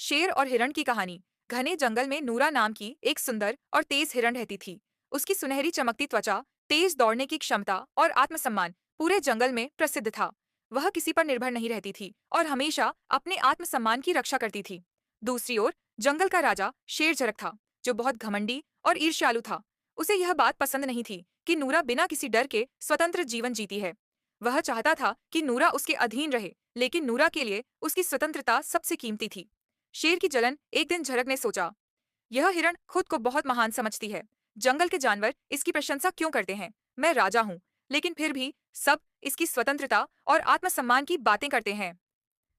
शेर और हिरण की कहानी। घने जंगल में नूरा नाम की एक सुंदर और तेज हिरण रहती थी। उसकी सुनहरी चमकती त्वचा, तेज दौड़ने की क्षमता और आत्मसम्मान पूरे जंगल में प्रसिद्ध था। वह किसी पर निर्भर नहीं रहती थी और हमेशा अपने आत्मसम्मान की रक्षा करती थी। दूसरी ओर जंगल का राजा शेर झरक था, जो बहुत घमंडी और ईर्ष्यालु था। उसे यह बात पसंद नहीं थी कि नूरा बिना किसी डर के स्वतंत्र जीवन जीती है। वह चाहता था कि नूरा उसके अधीन रहे, लेकिन नूरा के लिए उसकी स्वतंत्रता सबसे कीमती थी। शेर की जलन। एक दिन झरक ने सोचा, यह हिरण खुद को बहुत महान समझती है। जंगल के जानवर इसकी प्रशंसा क्यों करते हैं? मैं राजा हूँ, लेकिन फिर भी सब इसकी स्वतंत्रता और आत्मसम्मान की बातें करते हैं।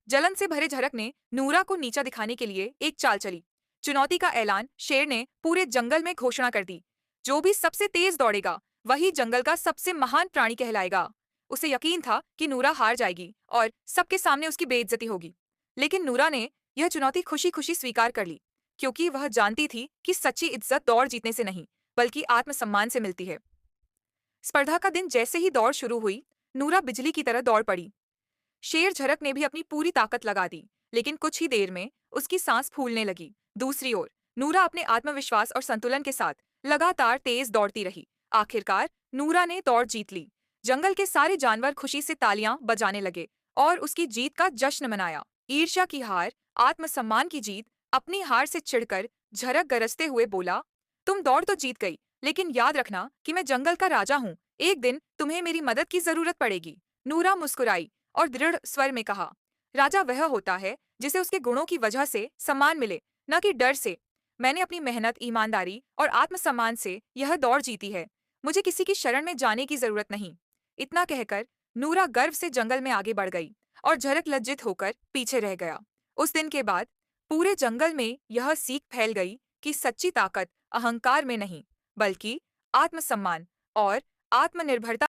जलन से भरे झरक ने नूरा को नीचा दिखाने के लिए एक चाल चली। चुनौती का ऐलान शेर ने पूरे जंगल में घोषणा कर दी। जो भी सबसे तेज दौड़ेगा, वही जंगल का सबसे महान प्राणी कहलाएगा। उसे यकीन था कि नूरा हार जाएगी और सबके सामने उसकी बेइज्जती होगी। लेकिन नूरा ने यह चुनौती खुशी खुशी स्वीकार कर ली, क्योंकि वह जानती थी कि सच्ची इज्जत दौड़ जीतने से नहीं, बल्कि आत्मसम्मान से मिलती है। स्पर्धा का दिन जैसे ही दौड़ शुरू हुई, नूरा बिजली की तरह दौड़ पड़ी। शेर झरक ने भी अपनी पूरी ताकत लगा दी, लेकिन कुछ ही देर में उसकी सांस फूलने लगी। दूसरी ओर नूरा अपने आत्मविश्वास और संतुलन के साथ लगातार तेज दौड़ती रही। आखिरकार नूरा ने दौड़ जीत ली। जंगल के सारे जानवर खुशी से तालियां बजाने लगे और उसकी जीत का जश्न मनाया। ईर्ष्या की हार, आत्मसम्मान की जीत। अपनी हार से चिढ़कर झरक गरजते हुए बोला, तुम दौड़ तो जीत गई, लेकिन याद रखना कि मैं जंगल का राजा हूँ। एक दिन तुम्हें मेरी मदद की जरूरत पड़ेगी। नूरा मुस्कुराई और दृढ़ स्वर में कहा, राजा वह होता है जिसे उसके गुणों की वजह से सम्मान मिले, न कि डर से। मैंने अपनी मेहनत, ईमानदारी और आत्मसम्मान से यह दौड़ जीती है। मुझे किसी की शरण में जाने की जरूरत नहीं। इतना कहकर नूरा गर्व से जंगल में आगे बढ़ गई और झरक लज्जित होकर पीछे रह गया। उस दिन के बाद पूरे जंगल में यह सीख फैल गई कि सच्ची ताकत अहंकार में नहीं, बल्कि आत्मसम्मान और आत्मनिर्भरता